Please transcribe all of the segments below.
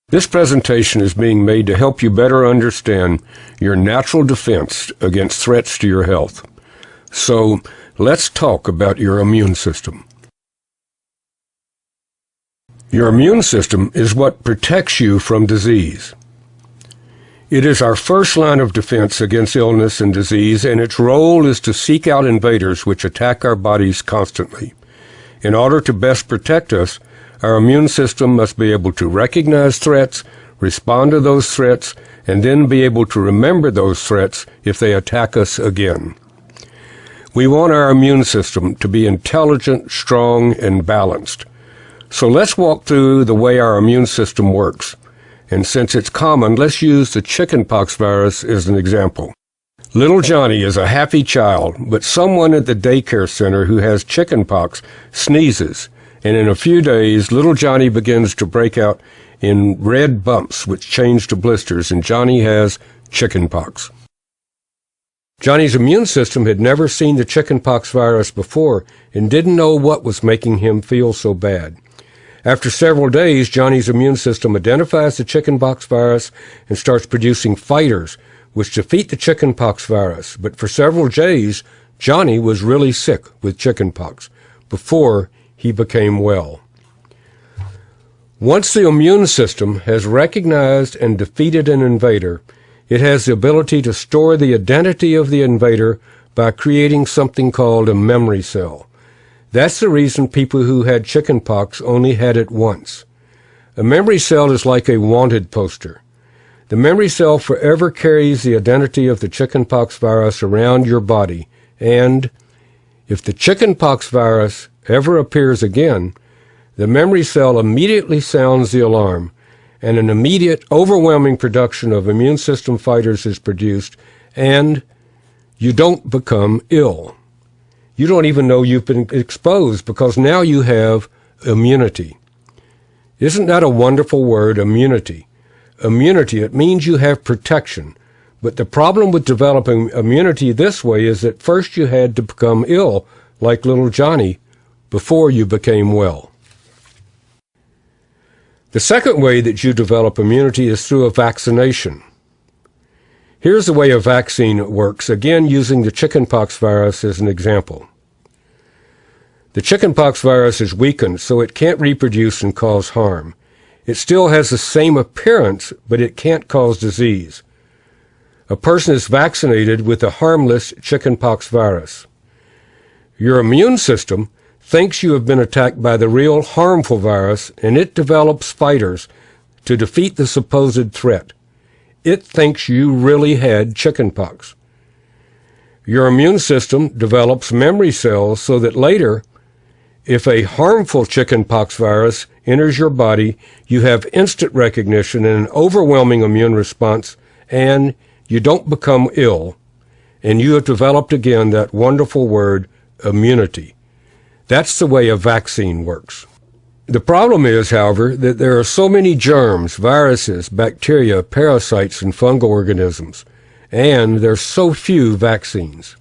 This presentation is being made to help you better understand your natural defense against threats to your health. So, let's talk about your immune system. Your immune system is what protects you from disease. It is our first line of defense against illness and disease, and its role is to seek out invaders which attack our bodies constantly. In order to best protect us, our immune system must be able to recognize threats, respond to those threats, and then be able to remember those threats if they attack us again. We want our immune system to be intelligent, strong, and balanced. So let's walk through the way our immune system works. And since it's common, let's use the chickenpox virus as an example. Little Johnny is a happy child, but someone at the daycare center who has chickenpox sneezes, and in a few days, little Johnny begins to break out in red bumps which change to blisters, and Johnny has chickenpox. Johnny's immune system had never seen the chickenpox virus before and didn't know what was making him feel so bad. After several days, Johnny's immune system identifies the chickenpox virus and starts producing fighters which defeat the chickenpox virus. But for several days, Johnny was really sick with chickenpox before he became well. Once the immune system has recognized and defeated an invader, it has the ability to store the identity of the invader by creating something called a memory cell. That's the reason people who had chickenpox only had it once. A memory cell is like a wanted poster. The memory cell forever carries the identity of the chickenpox virus around your body, and if the chickenpox virus ever appears again, the memory cell immediately sounds the alarm, and an immediate, overwhelming production of immune system fighters is produced, and you don't become ill. You don't even know you've been exposed because now you have immunity. Isn't that a wonderful word, immunity? Immunity, it means you have protection. But the problem with developing immunity this way is that first you had to become ill, like little Johnny, before you became well. The second way that you develop immunity is through a vaccination. Here's the way a vaccine works, again using the chickenpox virus as an example. The chickenpox virus is weakened, so it can't reproduce and cause harm. It still has the same appearance, but it can't cause disease. A person is vaccinated with a harmless chickenpox virus. Your immune system thinks you have been attacked by the real harmful virus, and it develops fighters to defeat the supposed threat. It thinks you really had chickenpox. Your immune system develops memory cells so that later, if a harmful chickenpox virus enters your body, you have instant recognition and an overwhelming immune response, and you don't become ill, and you have developed again that wonderful word, immunity. That's the way a vaccine works. The problem is, however, that there are so many germs, viruses, bacteria, parasites, and fungal organisms, and there's so few vaccines.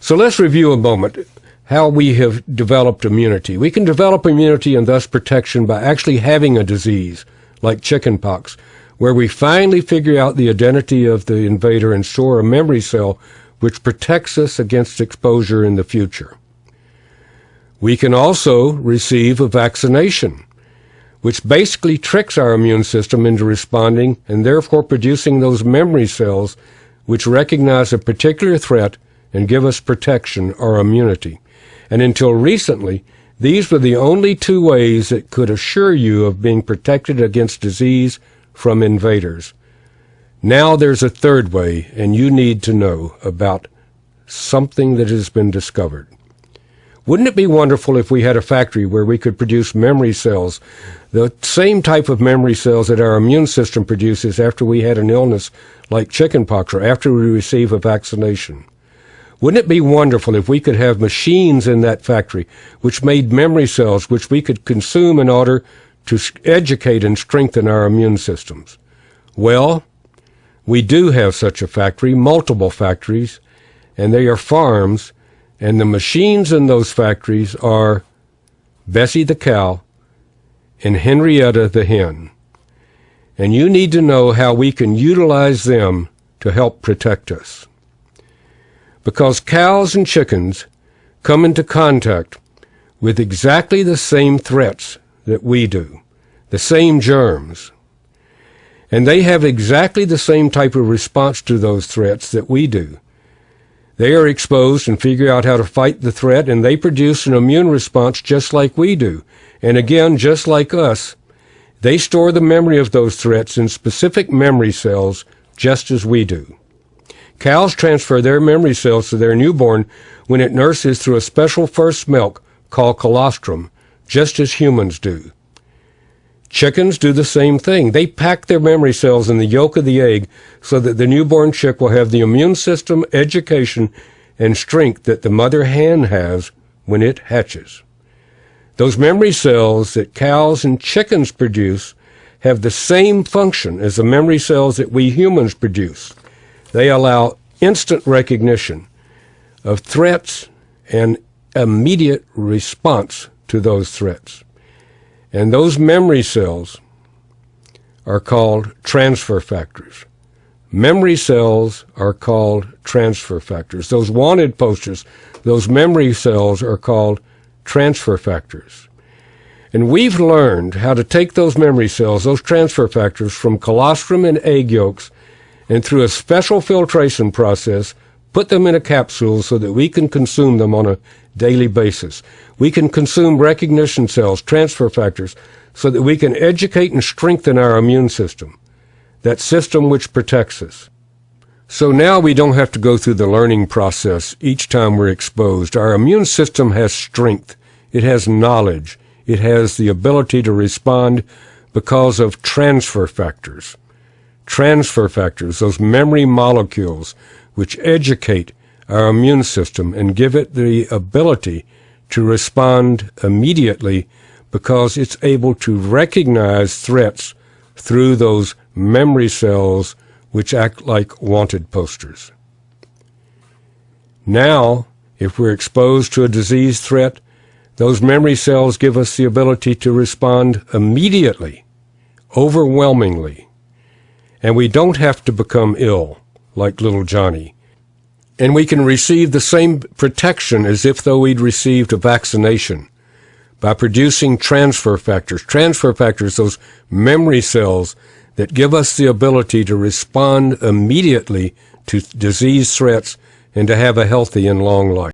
So let's review a moment how we have developed immunity. We can develop immunity and thus protection by actually having a disease, like chickenpox, where we finally figure out the identity of the invader and store a memory cell which protects us against exposure in the future. We can also receive a vaccination, which basically tricks our immune system into responding and therefore producing those memory cells which recognize a particular threat and give us protection or immunity. And until recently, these were the only two ways that could assure you of being protected against disease from invaders. Now there's a third way, and you need to know about something that has been discovered. Wouldn't it be wonderful if we had a factory where we could produce memory cells, the same type of memory cells that our immune system produces after we had an illness like chickenpox or after we receive a vaccination? Wouldn't it be wonderful if we could have machines in that factory which made memory cells which we could consume in order to educate and strengthen our immune systems? Well, we do have such a factory, multiple factories, and they are farms, and the machines in those factories are Bessie the cow and Henrietta the hen. and you need to know how we can utilize them to help protect us. Because cows and chickens come into contact with exactly the same threats that we do, the same germs, and they have exactly the same type of response to those threats that we do. They are exposed and figure out how to fight the threat, and they produce an immune response just like we do. And again, just like us, they store the memory of those threats in specific memory cells just as we do. Cows transfer their memory cells to their newborn when it nurses through a special first milk called colostrum, just as humans do. Chickens do the same thing. They pack their memory cells in the yolk of the egg so that the newborn chick will have the immune system, education, and strength that the mother hen has when it hatches. Those memory cells that cows and chickens produce have the same function as the memory cells that we humans produce. They allow instant recognition of threats and immediate response to those threats. And those memory cells are called transfer factors. Memory cells are called transfer factors. Those wanted posters, those memory cells are called transfer factors. And we've learned how to take those memory cells, those transfer factors, from colostrum and egg yolks, and through a special filtration process, put them in a capsule so that we can consume them on a daily basis. We can consume recognition cells, transfer factors, so that we can educate and strengthen our immune system, that system which protects us. So now we don't have to go through the learning process each time we're exposed. Our immune system has strength. It has knowledge. It has the ability to respond because of transfer factors. Transfer factors, those memory molecules which educate our immune system and give it the ability to respond immediately because it's able to recognize threats through those memory cells which act like wanted posters. Now, if we're exposed to a disease threat, those memory cells give us the ability to respond immediately, overwhelmingly, and we don't have to become ill like little Johnny. And we can receive the same protection as if though we'd received a vaccination by producing transfer factors. Transfer factors, those memory cells that give us the ability to respond immediately to disease threats and to have a healthy and long life.